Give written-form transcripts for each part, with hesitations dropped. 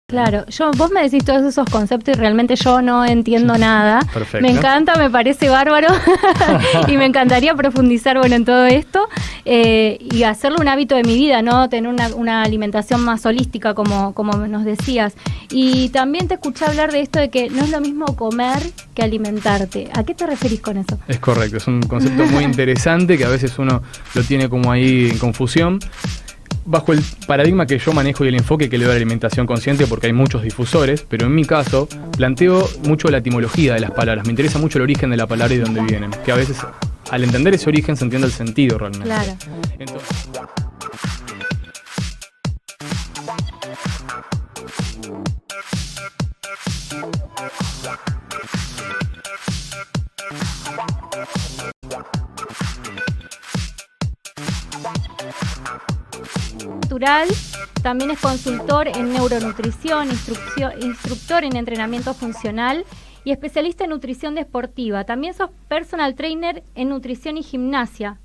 Claro, vos me decís todos esos conceptos y realmente yo no entiendo nada. Perfecto. Me encanta, me parece bárbaro y me encantaría profundizar en todo esto y hacerlo un hábito de mi vida, ¿no? Tener una alimentación más holística, como nos decías. Y también te escuché hablar de esto de que no es lo mismo comer que alimentarte. ¿A qué te referís con eso? Es correcto, es un concepto muy interesante que a veces uno lo tiene como ahí en confusión. Bajo el paradigma que yo manejo y el enfoque que le doy a la alimentación consciente, porque hay muchos difusores, pero en mi caso planteo mucho la etimología de las palabras. Me interesa mucho el origen de la palabra y de dónde vienen. Que a veces, al entender ese origen, se entiende el sentido realmente. Claro. Entonces, Natural, también es consultor en neuronutrición, instructor en entrenamiento funcional y especialista en nutrición deportiva. También sos personal trainer en nutrición y gimnasia.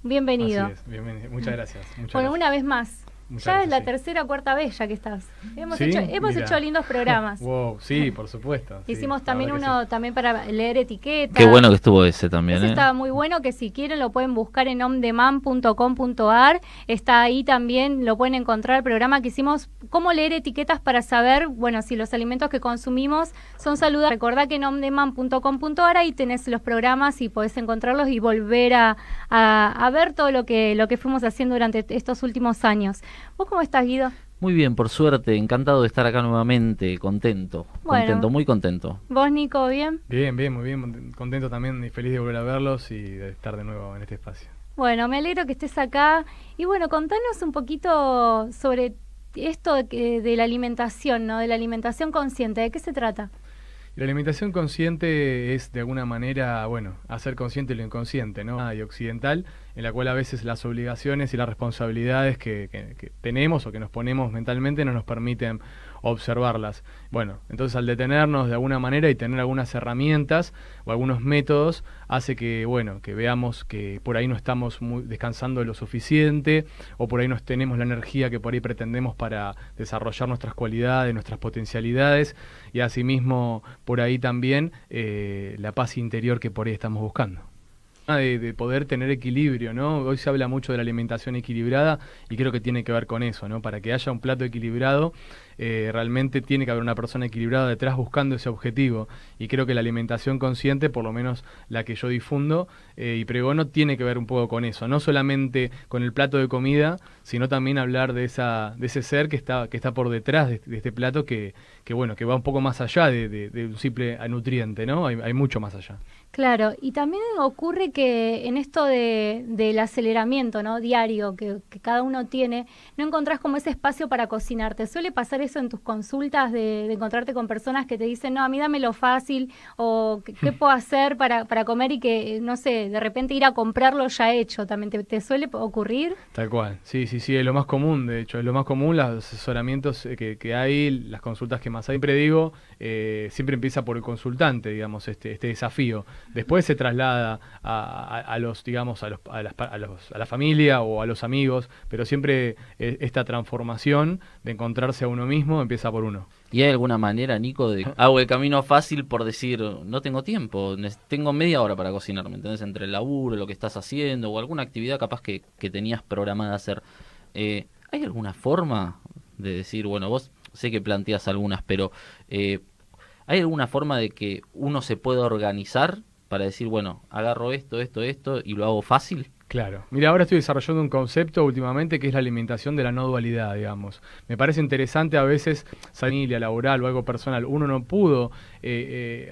Bienvenido. Así es, bienvenido. Muchas gracias. Bueno, una vez más. Muchas Ya gracias, es la sí. tercera o cuarta vez ya que estás. Hemos ¿Sí? hecho lindos programas. Wow, sí, por supuesto. Sí, Hicimos la también verdad que uno sí. también para leer etiquetas. Qué bueno que estuvo ese también, Ese estaba muy bueno, que si quieren lo pueden buscar en omdemand.com.ar. Está ahí también, lo pueden encontrar el programa que hicimos, cómo leer etiquetas para saber, bueno, si los alimentos que consumimos son saludables. Recordá que en omdemand.com.ar ahí tenés los programas y podés encontrarlos y volver a ver todo lo que fuimos haciendo durante estos últimos años. ¿Vos cómo estás, Guido? Muy bien, por suerte, encantado de estar acá nuevamente, contento, muy contento. ¿Vos, Nico, bien? Bien, muy bien, contento también y feliz de volver a verlos y de estar de nuevo en este espacio. Bueno, me alegro que estés acá. Y bueno, contanos un poquito sobre esto de la alimentación, ¿no? De la alimentación consciente. ¿De qué se trata? La alimentación consciente es de alguna manera, bueno, hacer consciente lo inconsciente, ¿no? Y occidental, en la cual a veces las obligaciones y las responsabilidades que tenemos o que nos ponemos mentalmente no nos permiten observarlas. Bueno, entonces al detenernos de alguna manera y tener algunas herramientas o algunos métodos, hace que, bueno, que veamos que por ahí no estamos descansando lo suficiente o por ahí no tenemos la energía que por ahí pretendemos para desarrollar nuestras cualidades, nuestras potencialidades y asimismo por ahí también la paz interior que por ahí estamos buscando. De poder tener equilibrio, ¿no? Hoy se habla mucho de la alimentación equilibrada y creo que tiene que ver con eso, ¿no? Para que haya un plato equilibrado, realmente tiene que haber una persona equilibrada detrás buscando ese objetivo. Y creo que la alimentación consciente, por lo menos la que yo difundo y pregono, tiene que ver un poco con eso. No solamente con el plato de comida, sino también hablar de ese ser que está por detrás de este plato que bueno, que va un poco más allá de un simple nutriente, ¿no? Hay mucho más allá. Claro, y también ocurre que en esto del aceleramiento, ¿no? Diario que cada uno tiene, no encontrás como ese espacio para cocinar. ¿Te suele pasar eso en tus consultas de encontrarte con personas que te dicen, no, a mí dame lo fácil, o qué puedo hacer para comer y que, no sé, de repente ir a comprarlo ya hecho? ¿También te suele ocurrir? Tal cual, sí, es lo más común, de hecho, es lo más común, los asesoramientos que hay, las consultas que más hay. Siempre digo, siempre empieza por el consultante, digamos, este desafío. Después se traslada a los, digamos, a la familia o a los amigos, pero siempre esta transformación de encontrarse a uno mismo empieza por uno. ¿Y hay alguna manera, Nico, de hago el camino fácil por decir, no tengo tiempo, tengo media hora para cocinar, ¿me entendés? Entre el laburo, lo que estás haciendo o alguna actividad capaz que tenías programada hacer. ¿Hay alguna forma de decir, bueno, vos sé que planteas algunas, pero ¿hay alguna forma de que uno se pueda organizar para decir, bueno, agarro esto y lo hago fácil? Claro. Mira, ahora estoy desarrollando un concepto últimamente que es la alimentación de la no dualidad, digamos. Me parece interesante a veces, familia, laboral o algo personal, uno no pudo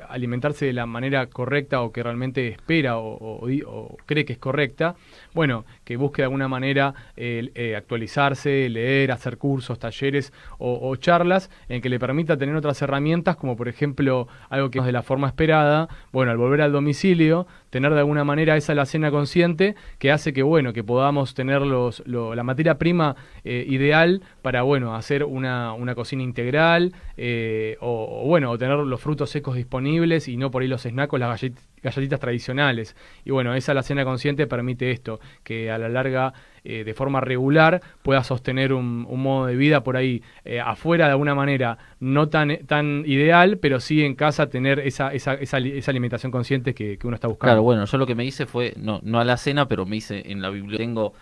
alimentarse de la manera correcta o que realmente espera o cree que es correcta. Bueno, que busque de alguna manera actualizarse, leer, hacer cursos, talleres o charlas en que le permita tener otras herramientas, como por ejemplo algo que no es de la forma esperada. Bueno, al volver al domicilio, tener de alguna manera esa alacena consciente que hace que, bueno, que podamos tener la materia prima ideal para, bueno, hacer una cocina integral o bueno, o tener los frutos frutos secos disponibles y no por ahí los snacks o las galletitas tradicionales. Y bueno, esa la cena consciente permite esto, que a la larga, de forma regular, pueda sostener un modo de vida por ahí afuera de alguna manera no tan ideal, pero sí en casa tener esa alimentación consciente que uno está buscando. Claro, bueno, yo lo que me hice fue, no a la cena, pero me hice en la biblioteca.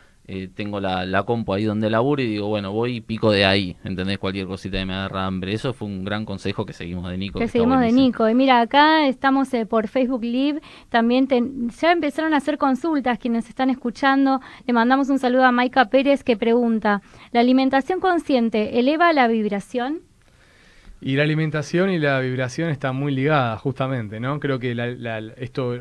Tengo la compu ahí donde laburo y digo, bueno, voy y pico de ahí, ¿entendés? Cualquier cosita que me agarra hambre. Eso fue un gran consejo que seguimos de Nico. Que seguimos de Nico. Y mira, acá estamos por Facebook Live. También ya empezaron a hacer consultas quienes están escuchando. Le mandamos un saludo a Maika Pérez que pregunta, ¿la alimentación consciente eleva la vibración? Y la alimentación y la vibración están muy ligadas, justamente, ¿no? Creo que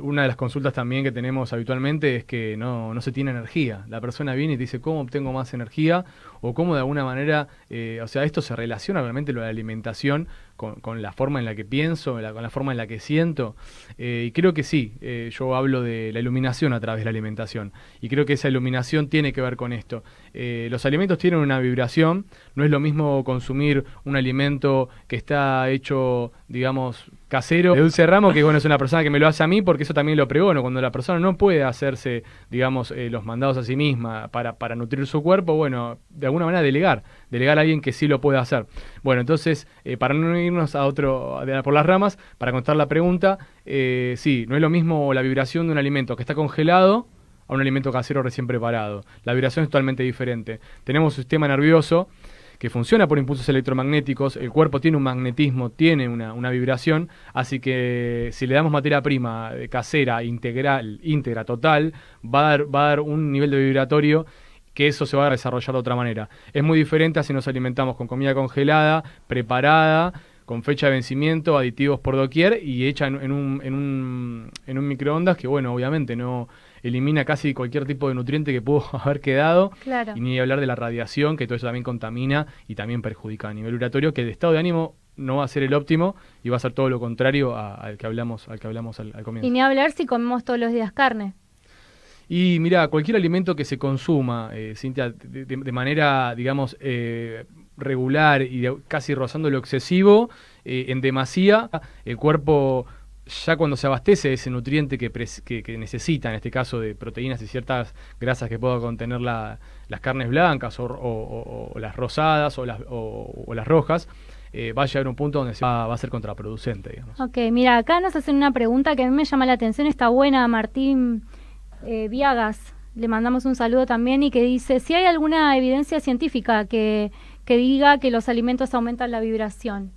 una de las consultas también que tenemos habitualmente es que no se tiene energía. La persona viene y te dice, ¿cómo obtengo más energía? O cómo de alguna manera, esto se relaciona realmente lo de la alimentación con la forma en la que pienso, con la forma en la que siento. Y creo que sí, yo hablo de la iluminación a través de la alimentación. Y creo que esa iluminación tiene que ver con esto. Los alimentos tienen una vibración, no es lo mismo consumir un alimento que está hecho, digamos, casero, de Dulce Ramos, que bueno, es una persona que me lo hace a mí, porque eso también lo pregono. Cuando la persona no puede hacerse, digamos, los mandados a sí misma para nutrir su cuerpo, bueno, de alguna manera delegar a alguien que sí lo puede hacer. Bueno, entonces, para no irnos por las ramas, para contestar la pregunta, sí, no es lo mismo la vibración de un alimento que está congelado a un alimento casero recién preparado. La vibración es totalmente diferente. Tenemos un sistema nervioso que funciona por impulsos electromagnéticos, el cuerpo tiene un magnetismo, tiene una vibración, así que si le damos materia prima casera, íntegra, total, va a dar un nivel de vibratorio que eso se va a desarrollar de otra manera. Es muy diferente a si nos alimentamos con comida congelada, preparada, con fecha de vencimiento, aditivos por doquier y hecha en un microondas que, bueno, obviamente no elimina casi cualquier tipo de nutriente que pudo haber quedado. Claro. Y ni hablar de la radiación, que todo eso también contamina y también perjudica a nivel vibratorio, que el estado de ánimo no va a ser el óptimo y va a ser todo lo contrario al que hablamos al comienzo. Y ni hablar si comemos todos los días carne. Y mira, cualquier alimento que se consuma, Cintia, de manera, digamos, regular y casi rozando lo excesivo, en demasía, el cuerpo ya cuando se abastece de ese nutriente que necesita, en este caso de proteínas y ciertas grasas que pueda contener las carnes blancas o las rosadas o las rojas, va a llegar a un punto donde va a ser contraproducente, digamos. Ok, mira, acá nos hacen una pregunta que a mí me llama la atención, está buena, Martín Viagas, le mandamos un saludo también, y que dice, si hay alguna evidencia científica que diga que los alimentos aumentan la vibración,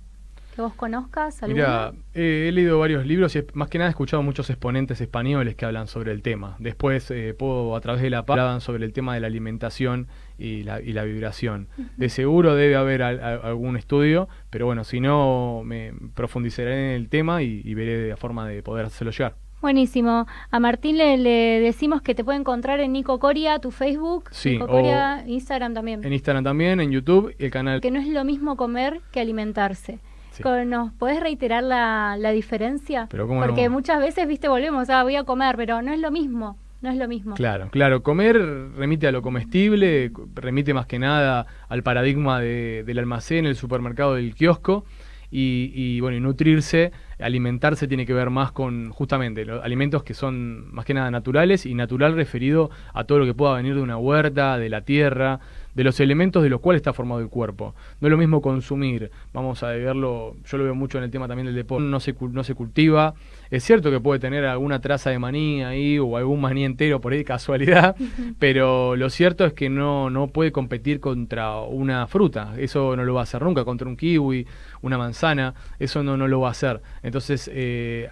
que vos conozcas alguna. Mira, he leído varios libros y más que nada he escuchado muchos exponentes españoles que hablan sobre el tema. Después a través de la PA hablan sobre el tema de la alimentación y la vibración. Uh-huh. De seguro debe haber algún estudio, pero bueno, si no me profundizaré en el tema y veré la forma de poder hacerlo llegar. Buenísimo. A Martín le decimos que te puede encontrar en Nico Coria, tu Facebook, sí, Nico Coria, Instagram también. En Instagram también, en YouTube, el canal. Que no es lo mismo comer que alimentarse. Sí. ¿Nos podés reiterar la diferencia? Pero ¿cómo porque no? Muchas veces, volvemos, voy a comer, pero no es lo mismo. No es lo mismo. Claro. Comer remite a lo comestible, remite más que nada al paradigma del almacén, el supermercado, del kiosco. Y nutrirse, alimentarse tiene que ver más con justamente los alimentos que son más que nada naturales, y natural referido a todo lo que pueda venir de una huerta, de la tierra, de los elementos de los cuales está formado el cuerpo. No es lo mismo consumir, vamos a verlo, yo lo veo mucho en el tema también del deporte, no se cultiva. Es cierto que puede tener alguna traza de maní ahí o algún maní entero por ahí de casualidad, pero lo cierto es que no puede competir contra una fruta. Eso no lo va a hacer nunca, contra un kiwi, una manzana, eso no lo va a hacer. Entonces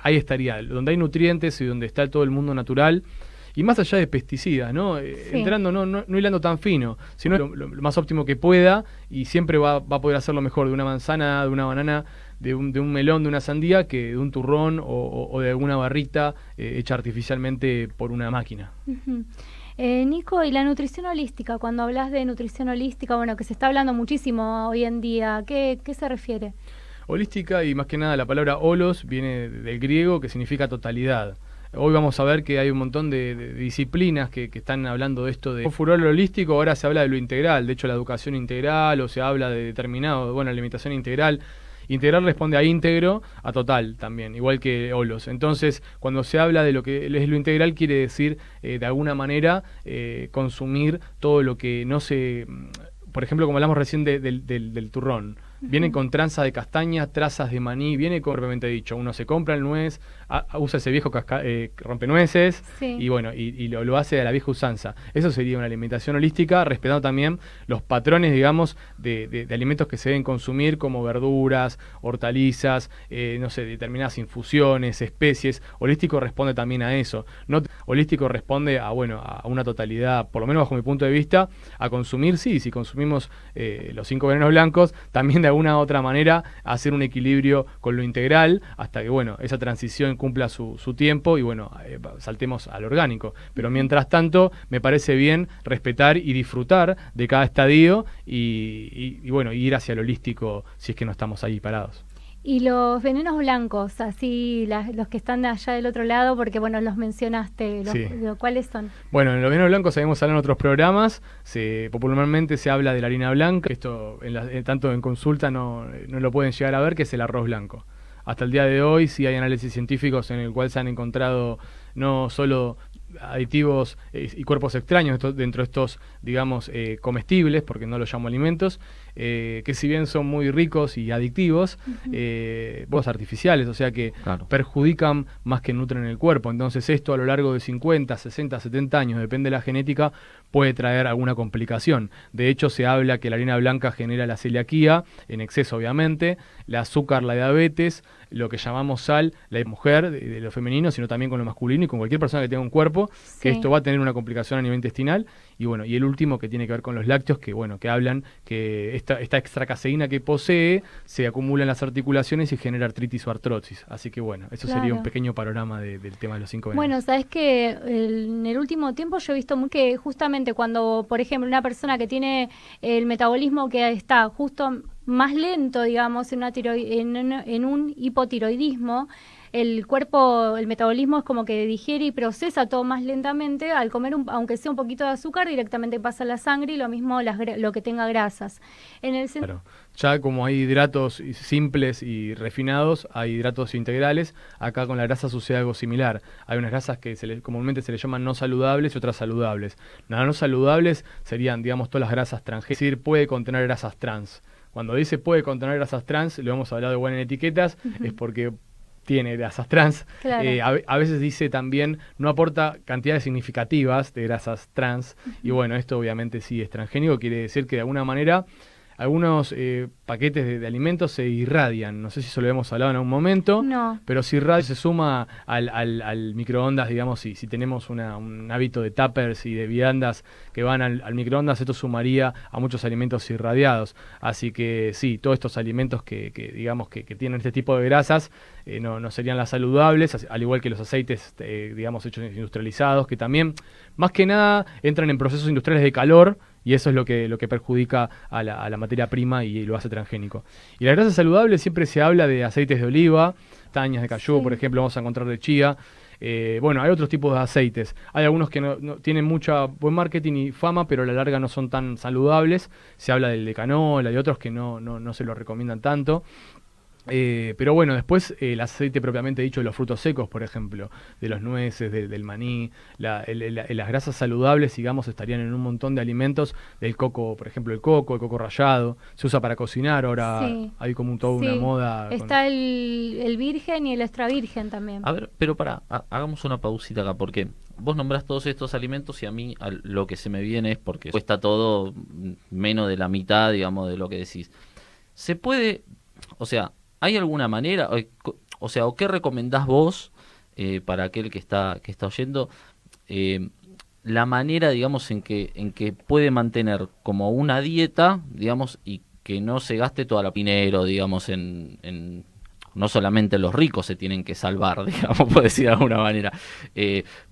ahí estaría, donde hay nutrientes y donde está todo el mundo natural. Y más allá de pesticidas, ¿no? Sí. Entrando, no hilando tan fino, sino lo más óptimo que pueda, y siempre va a poder hacerlo mejor de una manzana, de una banana, de un melón, de una sandía, que de un turrón o de alguna barrita hecha artificialmente por una máquina. Uh-huh. Nico, y la nutrición holística, cuando hablas de nutrición holística, que se está hablando muchísimo hoy en día, ¿qué se refiere? Holística, y más que nada la palabra holos viene del griego, que significa totalidad. Hoy vamos a ver que hay un montón de disciplinas que están hablando de esto de furor holístico. Ahora se habla de lo integral, de hecho la educación integral, o se habla de determinado, la alimentación integral. Integral responde a íntegro, a total también, igual que holos. Entonces, cuando se habla de lo que es lo integral, quiere decir, de alguna manera, consumir todo lo que no se... Por ejemplo, como hablamos recién del turrón. Viene con tranza de castaña, trazas de maní, viene con, propiamente dicho, uno se compra el nuez, usa ese viejo rompenueces, Sí. y bueno, y lo hace a la vieja usanza. Eso sería una alimentación holística, respetando también los patrones, digamos, de alimentos que se deben consumir, como verduras, hortalizas, no sé, determinadas infusiones, especies. Holístico responde también a eso. No, holístico responde a, bueno, a una totalidad, por lo menos bajo mi punto de vista, a consumir, sí, si consumimos los 5 venenos blancos, también de alguna u otra manera hacer un equilibrio con lo integral hasta que, bueno, esa transición cumpla su tiempo y, bueno, saltemos al orgánico. Pero mientras tanto, me parece bien respetar y disfrutar de cada estadio y bueno, ir hacia lo holístico si es que no estamos ahí parados. Y los venenos blancos, así los que están de allá del otro lado, porque bueno, los mencionaste, Sí. ¿cuáles son? Bueno, en los venenos blancos sabemos hablar en otros programas, popularmente se habla de la harina blanca, esto tanto en consulta no lo pueden llegar a ver, que es el arroz blanco. Hasta el día de hoy sí hay análisis científicos en el cual se han encontrado no solo aditivos y cuerpos extraños dentro de estos, digamos, comestibles, porque no los llamo alimentos, que si bien son muy ricos y adictivos, artificiales, o sea que Claro. perjudican más que nutren el cuerpo. Entonces esto a lo largo de 50, 60, 70 años, depende de la genética, puede traer alguna complicación. De hecho, se habla que la harina blanca genera la celiaquía, en exceso obviamente, el azúcar, la diabetes, lo que llamamos sal, la mujer, de lo femenino, sino también con lo masculino y con cualquier persona que tenga un cuerpo, que Sí. esto va a tener una complicación a nivel intestinal. Y bueno, y el último que tiene que ver con los lácteos, que bueno, que hablan que esta extracaseína que posee se acumula en las articulaciones y genera artritis o artrosis. Así que bueno, eso sería Claro. un pequeño panorama del tema de los 5 venenos. Bueno, sabes que en el último tiempo yo he visto que justamente cuando, por ejemplo, una persona que tiene el metabolismo que está justo más lento, digamos, en un hipotiroidismo, el cuerpo, el metabolismo es como que digiere y procesa todo más lentamente. Al comer, aunque sea un poquito de azúcar, directamente pasa a la sangre y lo mismo lo que tenga grasas. En el Claro. Ya como hay hidratos simples y refinados, hay hidratos integrales. Acá con la grasa sucede algo similar. Hay unas grasas que comúnmente se les llaman no saludables y otras saludables. Las no saludables serían, digamos, todas las grasas trans. Es decir, puede contener grasas trans. Cuando dice puede contener grasas trans, lo hemos hablado igual en etiquetas, es porque tiene grasas trans. Claro. A veces dice también no aporta cantidades significativas de grasas trans. Y bueno, esto obviamente sí es transgénico, quiere decir que de alguna manera algunos paquetes de alimentos se irradian. No sé si eso lo hemos hablado en algún momento, No. pero si se suma al microondas, digamos, si tenemos un hábito de tuppers y de viandas que van al microondas, esto sumaría a muchos alimentos irradiados. Así que sí, todos estos alimentos que digamos que tienen este tipo de grasas no serían las saludables, al igual que los aceites, digamos, hechos industrializados, que también, más que nada, entran en procesos industriales de calor. Y eso es lo que perjudica a la materia prima y lo hace transgénico. Y la grasa saludable siempre se habla de aceites de oliva, castañas de cayú, Sí. por ejemplo, vamos a encontrar de chía. Bueno, hay otros tipos de aceites. Hay algunos que no tienen mucha buen marketing y fama, pero a la larga no son tan saludables. Se habla del de canola y otros que no se lo recomiendan tanto. Pero bueno, después el aceite propiamente dicho de los frutos secos, por ejemplo, de los nueces, del maní, las grasas saludables, digamos, estarían en un montón de alimentos, del coco, por ejemplo, el coco rallado, se usa para cocinar, ahora Sí. hay como toda Sí. una moda. Está el virgen y el extra virgen también. A ver, pero hagamos una pausita acá, porque vos nombrás todos estos alimentos y a mí lo que se me viene es porque cuesta todo menos de la mitad, digamos, de lo que decís. ¿Se puede, o sea, hay alguna manera, o qué recomendás vos para aquel que está oyendo, la manera, digamos, en que puede mantener como una dieta, digamos, y que no se gaste toda la dinero, digamos, en no solamente los ricos se tienen que salvar, digamos, por decir de alguna manera,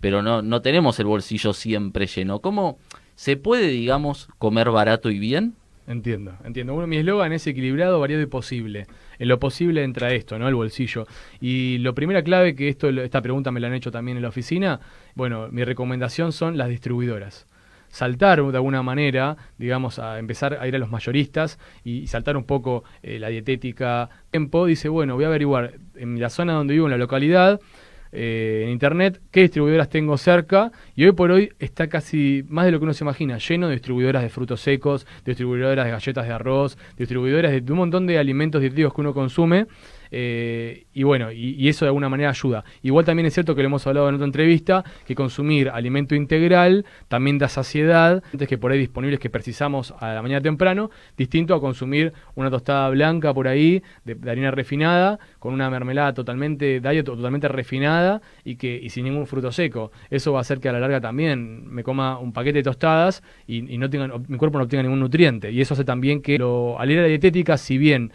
pero no tenemos el bolsillo siempre lleno. ¿Cómo se puede, digamos, comer barato y bien? Entiendo. Bueno, mi eslogan es equilibrado, variado y posible. En lo posible entra esto, ¿no? El bolsillo. Y la primera clave, esta pregunta me la han hecho también en la oficina, bueno, mi recomendación son las distribuidoras. saltar de alguna manera, digamos, a empezar a ir a los mayoristas y saltar un poco la dietética. Tiempo dice, bueno, voy a averiguar en la zona donde vivo, en la localidad, en internet, qué distribuidoras tengo cerca, y hoy por hoy está casi más de lo que uno se imagina, lleno de distribuidoras de frutos secos, distribuidoras de galletas de arroz, distribuidoras de un montón de alimentos dietéticos que uno consume. Y bueno, y eso de alguna manera ayuda. Igual también es cierto que lo hemos hablado en otra entrevista, que consumir alimento integral también da saciedad, antes que por ahí disponibles que precisamos a la mañana temprano, distinto a consumir una tostada blanca por ahí, de harina refinada, con una mermelada totalmente diet o totalmente refinada y sin ningún fruto seco. Eso va a hacer que a la larga también me coma un paquete de tostadas y no tenga, mi cuerpo no obtenga ningún nutriente. Y eso hace también que al ir a la dietética, si bien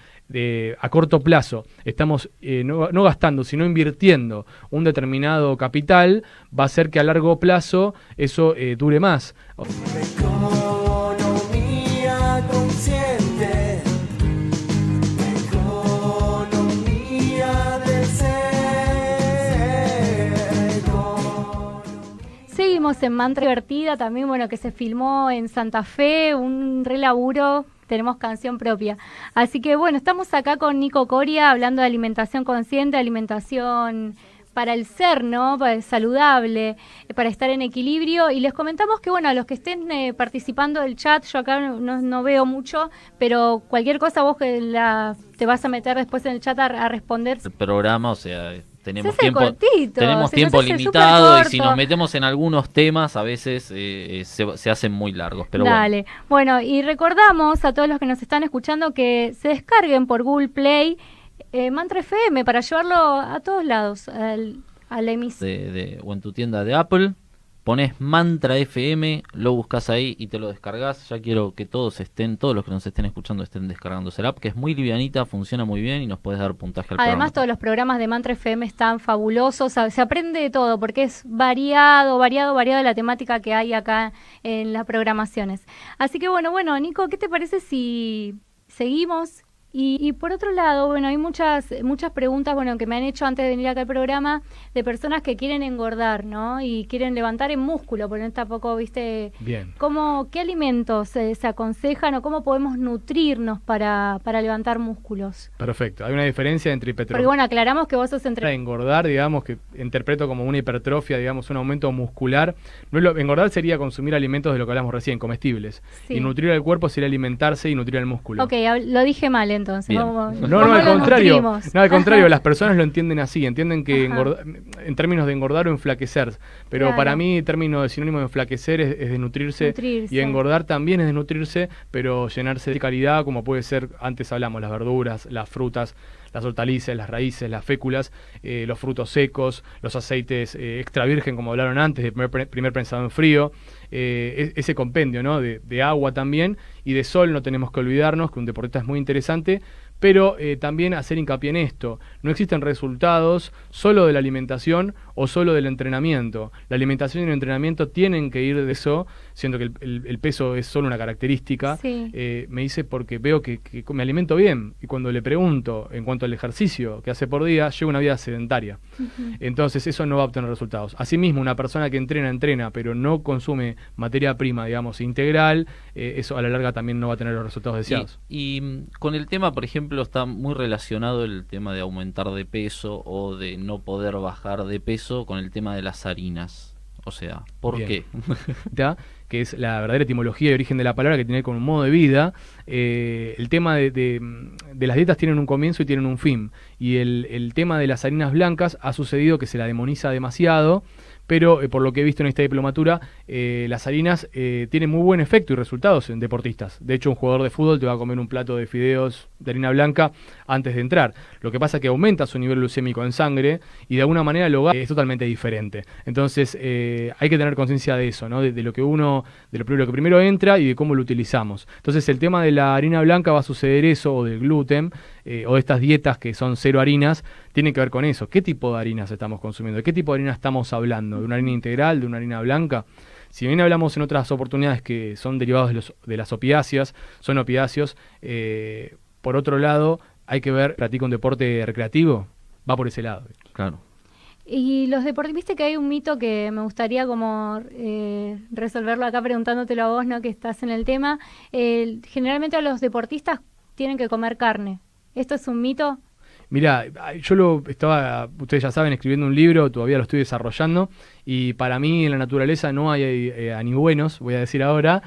a corto plazo estamos no gastando, sino invirtiendo un determinado capital, va a hacer que a largo plazo eso dure más. Economía consciente, economía del ser. Seguimos en Mantra Divertida, también bueno, que se filmó en Santa Fe, un relaburo. Tenemos canción propia. Así que bueno, estamos acá con Nico Coria hablando de alimentación consciente, alimentación para el ser, ¿no? Saludable, para estar en equilibrio. Y les comentamos que bueno, a los que estén participando del chat, yo acá no veo mucho, pero cualquier cosa vos que te vas a meter después en el chat a responder. El programa, o sea, tenemos cortito, tiempo limitado y si nos metemos en algunos temas a veces se hacen muy largos. Pero dale. Bueno, y recordamos a todos los que nos están escuchando que se descarguen por Google Play Mantra FM para llevarlo a todos lados, a la emisión. O en tu tienda de Apple, pones Mantra FM, lo buscas ahí y te lo descargas. Ya quiero que todos los que nos estén escuchando estén descargándose la app, que es muy livianita, funciona muy bien y nos puedes dar puntaje al programa. Además, todos los programas de Mantra FM están fabulosos, se aprende de todo porque es variado la temática que hay acá en las programaciones. Así que bueno, Nico, ¿qué te parece si seguimos? Y por otro lado, bueno, hay muchas preguntas, bueno, que me han hecho antes de venir acá al programa, de personas que quieren engordar, ¿no? Y quieren levantar en músculo, porque tampoco, viste, bien. ¿Qué alimentos se aconsejan o cómo podemos nutrirnos para levantar músculos? Perfecto. Hay una diferencia entre hipertrofia. Porque bueno, aclaramos que vos sos engordar, digamos, que interpreto como una hipertrofia, digamos, un aumento muscular. Engordar sería consumir alimentos de lo que hablamos recién, comestibles. Sí. Y nutrir al cuerpo sería alimentarse y nutrir al músculo. Ok, lo dije mal entonces. No, al contrario. No, al contrario, las personas lo entienden así, entienden que en términos de engordar o enflaquecer. Pero claro, para mí, sinónimo de enflaquecer es desnutrirse. Y engordar también es desnutrirse, pero llenarse de calidad, como puede ser, antes hablamos, las verduras, las frutas, las hortalizas, las raíces, las féculas, los frutos secos, los aceites extra virgen, como hablaron antes, de primer prensado en frío, ese compendio, ¿no? de agua también, y de sol no tenemos que olvidarnos, que un deportista es muy interesante, pero también hacer hincapié en esto. No existen resultados solo de la alimentación o solo del entrenamiento. La alimentación y el entrenamiento tienen que ir de eso, siendo que el peso es solo una característica. Sí. Me dice porque veo que me alimento bien, y cuando le pregunto en cuanto al ejercicio que hace por día, lleva una vida sedentaria. Entonces eso no va a obtener resultados. Asimismo, una persona que entrena, pero no consume materia prima, digamos, integral, eso a la larga también no va a tener los resultados deseados. Y con el tema, por ejemplo, está muy relacionado el tema de aumentar de peso o de no poder bajar de peso con el tema de las harinas. O sea, ¿por qué? Que es la verdadera etimología y origen de la palabra, que tiene que ver con un modo de vida. El tema de las dietas tienen un comienzo y tienen un fin. Y el tema de las harinas blancas ha sucedido que se la demoniza demasiado, pero por lo que he visto en esta diplomatura, las harinas tienen muy buen efecto y resultados en deportistas. De hecho, un jugador de fútbol te va a comer un plato de fideos de harina blanca antes de entrar. Lo que pasa es que aumenta su nivel glucémico en sangre y de alguna manera es totalmente diferente. Entonces, hay que tener conciencia de eso, ¿no? De lo que primero entra y de cómo lo utilizamos. Entonces, el tema de la harina blanca va a suceder eso, o del gluten, o de estas dietas que son cero harinas, tiene que ver con eso. ¿Qué tipo de harinas estamos consumiendo? ¿De qué tipo de harina estamos hablando? ¿De una harina integral? ¿De una harina blanca? Si bien hablamos en otras oportunidades que son derivados de las opiáceas, son opiáceos, por otro lado, hay que ver, ¿practica un deporte recreativo? Va por ese lado. Claro. Y los deportistas, viste que hay un mito que me gustaría como resolverlo acá preguntándotelo a vos, ¿no? Que estás en el tema. Generalmente a los deportistas tienen que comer carne. ¿Esto es un mito? Mirá, yo ustedes ya saben, escribiendo un libro, todavía lo estoy desarrollando, y para mí en la naturaleza no hay anibuenos, voy a decir ahora,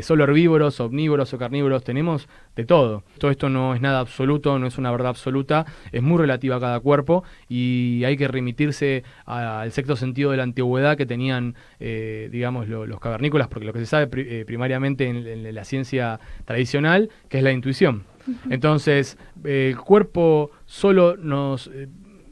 solo herbívoros, omnívoros o carnívoros, tenemos de todo. Todo esto no es nada absoluto, no es una verdad absoluta, es muy relativa a cada cuerpo, y hay que remitirse al sexto sentido de la antigüedad que tenían, digamos, los cavernícolas, porque lo que se sabe primariamente en la ciencia tradicional, que es la intuición. Entonces, el cuerpo solo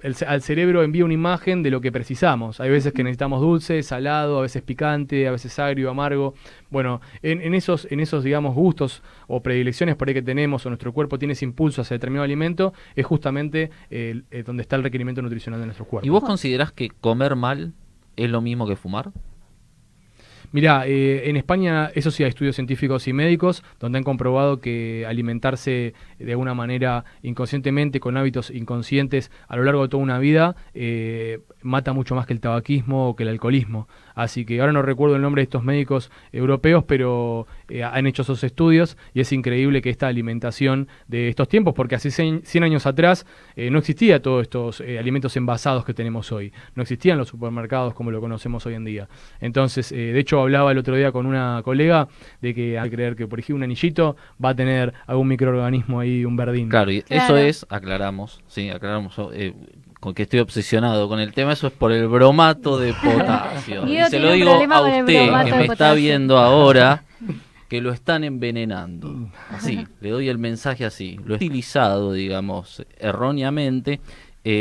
al cerebro envía una imagen de lo que precisamos. Hay veces que necesitamos dulce, salado, a veces picante, a veces agrio, amargo. Bueno, en esos, digamos, gustos o predilecciones por ahí que tenemos, o nuestro cuerpo tiene ese impulso hacia determinado alimento, es justamente donde está el requerimiento nutricional de nuestro cuerpo. ¿Y vos considerás que comer mal es lo mismo que fumar? Mirá, en España, eso sí, hay estudios científicos y médicos donde han comprobado que alimentarse de alguna manera inconscientemente, con hábitos inconscientes a lo largo de toda una vida, mata mucho más que el tabaquismo o que el alcoholismo. Así que ahora no recuerdo el nombre de estos médicos europeos, pero han hecho esos estudios y es increíble que esta alimentación de estos tiempos, porque hace 100 años atrás no existía todos estos alimentos envasados que tenemos hoy. No existían los supermercados como lo conocemos hoy en día. Entonces, de hecho, hablaba el otro día con una colega de que hay que creer que, por ejemplo, un anillito va a tener algún microorganismo ahí, un verdín. Claro, y Claro. eso es, aclaramos, con que estoy obsesionado con el tema, eso es por el bromato de potasio. Guido Y se tiene lo un digo problema a con el usted, bromato que de me está potasio. viendo ahora, que lo están envenenando. Así, le doy el mensaje así. Lo utilizado, digamos, erróneamente,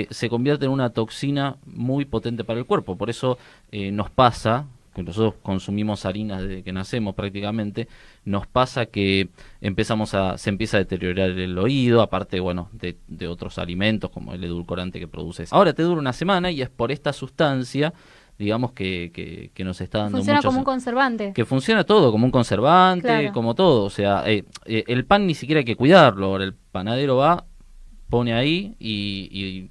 se convierte en una toxina muy potente para el cuerpo. Por eso nos pasa, que nosotros consumimos harinas desde que nacemos prácticamente, nos pasa que se empieza a deteriorar el oído, aparte, bueno, de otros alimentos como el edulcorante que produces. Ahora te dura una semana y es por esta sustancia, digamos, que nos está dando Funciona muchos... como un conservante. Que funciona todo, como un conservante, Claro. como todo. O sea, el pan ni siquiera hay que cuidarlo. Ahora el panadero va, pone ahí y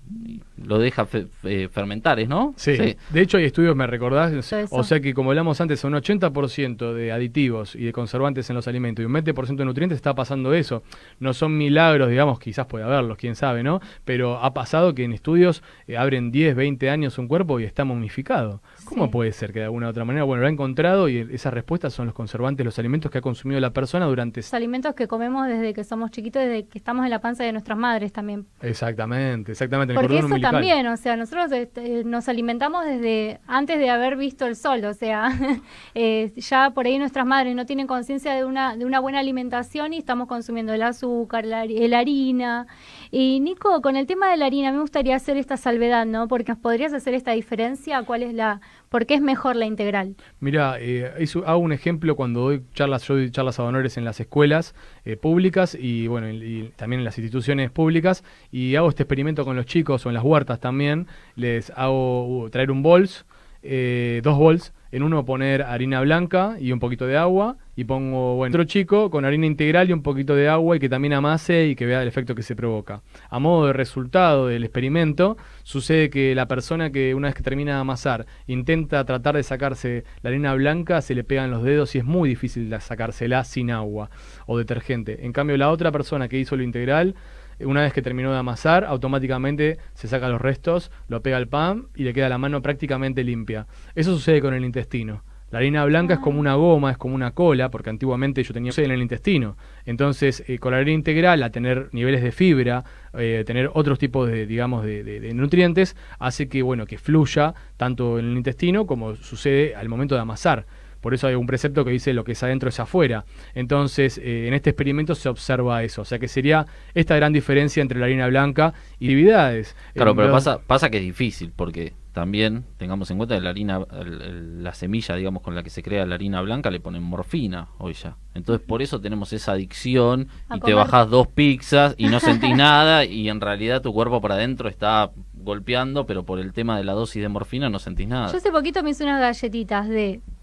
lo deja fermentar, ¿no? Sí. De hecho hay estudios, me recordás, Todo eso. o sea que como hablamos antes, un 80% de aditivos y de conservantes en los alimentos y un 20% de nutrientes, está pasando eso. No son milagros, digamos, quizás puede haberlos, quién sabe, ¿no? Pero ha pasado que en estudios abren 10, 20 años un cuerpo y está momificado. ¿Cómo Sí. puede ser que de alguna u otra manera? Bueno, lo ha encontrado y esas respuestas son los conservantes, los alimentos que ha consumido la persona durante... Los alimentos que comemos desde que somos chiquitos, desde que estamos en la panza de nuestras madres también. Exactamente, en el Porque cordón eso umbilical. también, o sea, nosotros nos alimentamos desde antes de haber visto el sol, o sea, ya por ahí nuestras madres no tienen conciencia de una buena alimentación y estamos consumiendo el azúcar, la harina. Y Nico, con el tema de la harina, me gustaría hacer esta salvedad, ¿no? Porque nos podrías hacer esta diferencia, ¿por qué es mejor la integral? Mira, hago un ejemplo cuando yo doy charlas a honores en las escuelas públicas y bueno, y también en las instituciones públicas, y hago este experimento con los chicos o en las huertas también. Les hago traer un bols, 2 bols, en uno poner harina blanca y un poquito de agua, y pongo, bueno, otro chico con harina integral y un poquito de agua y que también amase y que vea el efecto que se provoca. A modo de resultado del experimento, sucede que la persona que una vez que termina de amasar intenta tratar de sacarse la harina blanca, se le pegan los dedos y es muy difícil sacársela sin agua o detergente. En cambio, la otra persona que hizo lo integral, una vez que terminó de amasar, automáticamente se saca los restos, lo pega al pan y le queda la mano prácticamente limpia. Eso sucede con el intestino. La harina blanca es como una goma, es como una cola, porque antiguamente yo tenía en el intestino. Entonces, con la harina integral, a tener niveles de fibra, tener otros tipos de, digamos, de nutrientes, hace que, bueno, que fluya tanto en el intestino como sucede al momento de amasar. Por eso hay un precepto que dice lo que es adentro es afuera. Entonces, en este experimento se observa eso. O sea que sería esta gran diferencia entre la harina blanca y actividades. Claro, pero pasa que es difícil, porque también tengamos en cuenta que la harina, la semilla, digamos, con la que se crea la harina blanca, le ponen morfina hoy ya. Entonces, por eso tenemos esa adicción A y te comer. bajás 2 pizzas y no sentís nada y en realidad tu cuerpo para adentro está golpeando, pero por el tema de la dosis de morfina no sentís nada. Yo hace poquito me hice unas galletitas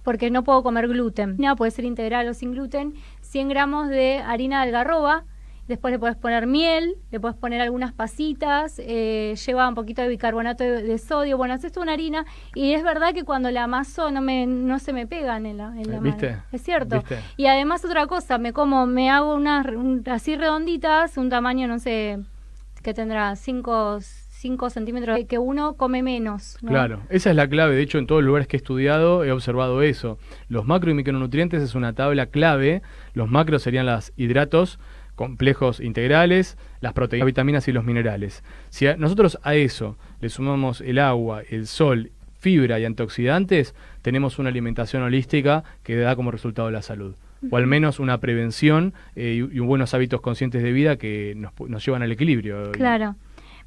porque no puedo comer gluten. Puede ser integral o sin gluten, 100 gramos de harina de algarroba Después le puedes poner miel, le puedes poner algunas pasitas, lleva un poquito de bicarbonato de sodio. Bueno, haces una harina y es verdad que cuando la amaso no se me pegan en la ¿Viste? mano. Es cierto. ¿Viste? Y además otra cosa, me hago unas así redonditas, un tamaño, no sé, que tendrá 5 centímetros, que uno come menos, ¿no? Claro, esa es la clave. De hecho, en todos los lugares que he estudiado he observado eso. Los macro y micronutrientes es una tabla clave. Los macros serían los hidratos complejos integrales, las proteínas, vitaminas y los minerales. Si nosotros a eso le sumamos el agua, el sol, fibra y antioxidantes, tenemos una alimentación holística que da como resultado la salud. O al menos una prevención y buenos hábitos conscientes de vida que nos llevan al equilibrio. Claro.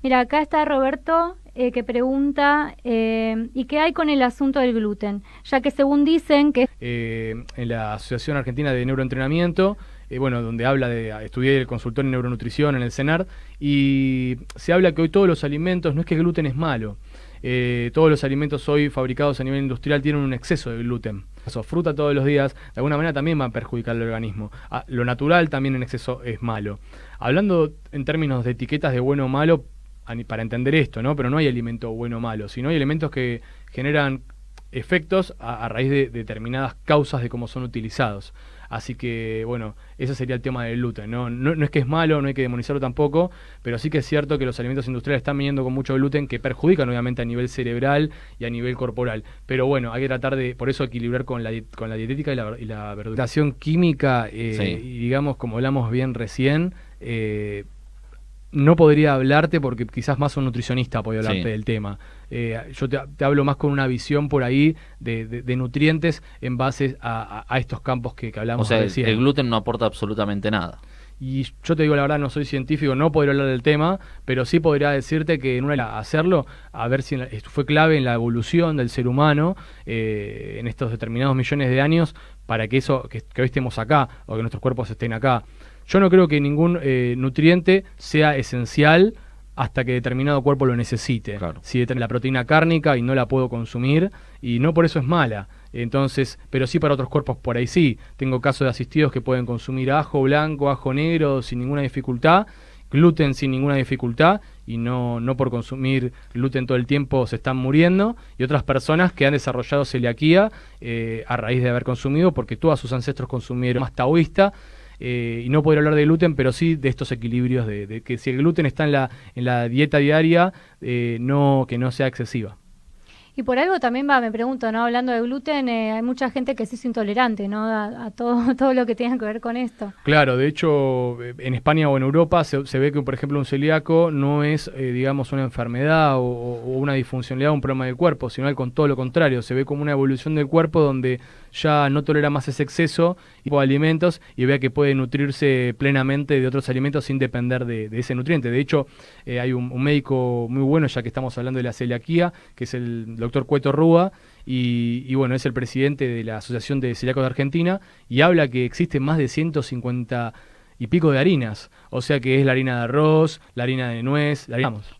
Mira, acá está Roberto que pregunta, ¿y qué hay con el asunto del gluten? Ya que según dicen que... en la Asociación Argentina de Neuroentrenamiento, donde estudié el consultor en neuronutrición en el CENAR, y se habla que hoy todos los alimentos, no es que el gluten es malo, todos los alimentos hoy fabricados a nivel industrial tienen un exceso de gluten. Fruta todos los días, de alguna manera también va a perjudicar al organismo. Lo natural también en exceso es malo. Hablando en términos de etiquetas de bueno o malo, para entender esto, ¿no? Pero no hay alimento bueno o malo, sino hay elementos que generan efectos a raíz de determinadas causas de cómo son utilizados. Así que, bueno, ese sería el tema del gluten, ¿no? No es que es malo, no hay que demonizarlo tampoco, pero sí que es cierto que los alimentos industriales están viniendo con mucho gluten que perjudican obviamente a nivel cerebral y a nivel corporal. Pero bueno, hay que tratar de, por eso, equilibrar con la dietética y la verduración química, Sí. y digamos, como hablamos bien recién, no podría hablarte porque quizás más un nutricionista podría hablarte Sí. del tema. Yo te hablo más con una visión por ahí de nutrientes en base a estos campos que O hablamos sea, recién. el gluten no aporta absolutamente nada. Y yo te digo la verdad, no soy científico, no podría hablar del tema, pero sí podría decirte que hacerlo, a ver si esto fue clave en la evolución del ser humano en estos determinados millones de años para que eso, que hoy estemos acá o que nuestros cuerpos estén acá. Yo no creo que ningún nutriente sea esencial hasta que determinado cuerpo lo necesite. Claro. Si la proteína cárnica y no la puedo consumir, y no por eso es mala. Entonces, pero sí para otros cuerpos por ahí sí. Tengo casos de asistidos que pueden consumir ajo blanco, ajo negro sin ninguna dificultad, gluten sin ninguna dificultad, y no por consumir gluten todo el tiempo se están muriendo, y otras personas que han desarrollado celiaquía a raíz de haber consumido, porque todos sus ancestros consumieron más taoísta. Y no poder hablar de gluten, pero sí de estos equilibrios de que si el gluten está en la dieta diaria, que no sea excesiva. Y por algo también me pregunto, ¿no? Hablando de gluten, hay mucha gente que sí es intolerante, ¿no? A todo lo que tenga que ver con esto. Claro, de hecho, en España o en Europa se ve que, por ejemplo, un celíaco no es, digamos, una enfermedad o una disfuncionalidad, un problema del cuerpo, sino con todo lo contrario. Se ve como una evolución del cuerpo donde ya no tolera más ese exceso de alimentos y vea que puede nutrirse plenamente de otros alimentos sin depender de ese nutriente. De hecho, hay un médico muy bueno, ya que estamos hablando de la celiaquía, que es el doctor Cueto Rúa, y bueno, es el presidente de la Asociación de Celíacos de Argentina, y habla que existen más de 150 y pico de harinas, o sea que es la harina de arroz, la harina de nuez,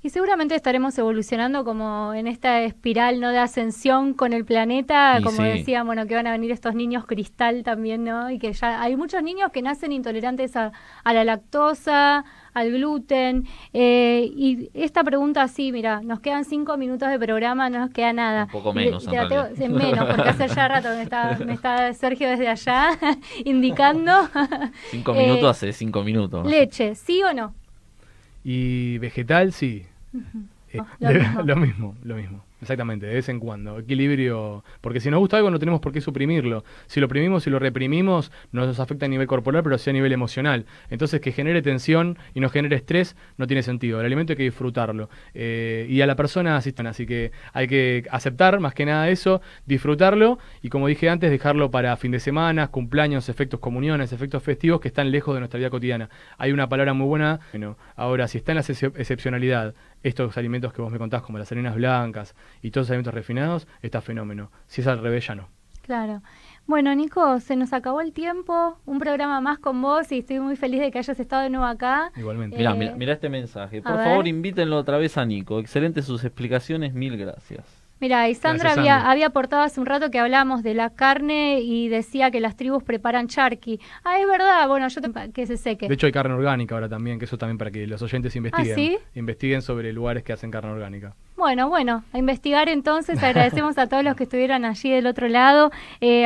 Y seguramente estaremos evolucionando como en esta espiral, ¿no?, de ascensión con el planeta, Y como sí. decían, bueno, que van a venir estos niños cristal también, ¿no? Y que ya hay muchos niños que nacen intolerantes a la lactosa, al gluten, y esta pregunta sí, mira, nos quedan 5 minutos de programa, no nos queda nada. Un poco menos, Y en realidad. menos, porque hace ya rato me está Sergio desde allá indicando. 5 minutos hace 5 minutos. Leche, ¿sí o no? Y vegetal, sí. Lo mismo. Lo mismo. Exactamente, de vez en cuando. Equilibrio, porque si nos gusta algo no tenemos por qué suprimirlo. Si lo oprimimos y lo reprimimos, nos afecta a nivel corporal, pero sí a nivel emocional. Entonces, que genere tensión y nos genere estrés no tiene sentido. El alimento hay que disfrutarlo. Y a la persona asistan, así que hay que aceptar más que nada eso, disfrutarlo y, como dije antes, dejarlo para fin de semana, cumpleaños, efectos comuniones, efectos festivos que están lejos de nuestra vida cotidiana. Hay una palabra muy buena. Bueno, ahora, si está en la excepcionalidad, estos alimentos que vos me contás, como las harinas blancas y todos los alimentos refinados, está fenómeno. Si es al revés, ya no. Claro. Bueno, Nico, se nos acabó el tiempo, un programa más con vos y estoy muy feliz de que hayas estado de nuevo acá. Igualmente. Mirá este mensaje. Por a favor, ver. invítenlo otra vez a Nico. Excelentes sus explicaciones, mil gracias. Mira, y Sandra Gracias, Sandra. había aportado hace un rato que hablábamos de la carne y decía que las tribus preparan charqui. Ah, es verdad, bueno, que se seque. De hecho hay carne orgánica ahora también, que eso también para que los oyentes investiguen. ¿sí? Investiguen sobre lugares que hacen carne orgánica. Bueno, a investigar entonces. Agradecemos a todos los que estuvieron allí del otro lado.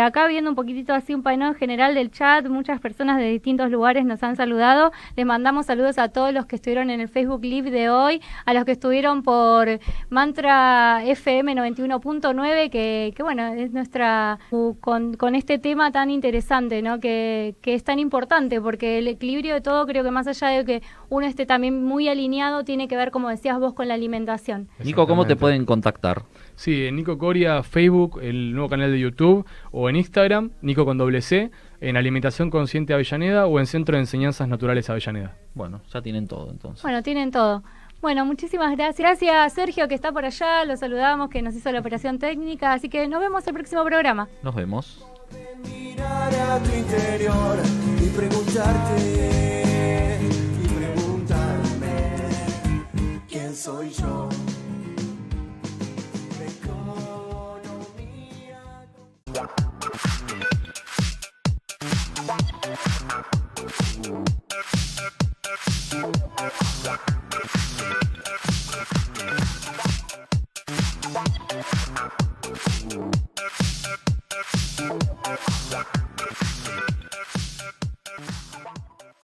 Acá viendo un poquitito así un panorama general del chat, muchas personas de distintos lugares nos han saludado. Les mandamos saludos a todos los que estuvieron en el Facebook Live de hoy, a los que estuvieron por Mantra FM 91.9, que bueno, es nuestra con este tema tan interesante, ¿no? Que es tan importante, porque el equilibrio de todo, creo que más allá de que uno esté también muy alineado, tiene que ver, como decías vos, con la alimentación. Nico, ¿cómo te pueden contactar? Sí, en Nico Coria, Facebook, el nuevo canal de YouTube, o en Instagram, Nico con doble C, en Alimentación Consciente Avellaneda o en Centro de Enseñanzas Naturales Avellaneda. Bueno, ya tienen todo entonces. Bueno, tienen todo. Bueno, muchísimas gracias. Gracias a Sergio, que está por allá, lo saludamos, que nos hizo la operación técnica, así que nos vemos el próximo programa. Nos vemos. Mirar a tu interior y preguntarte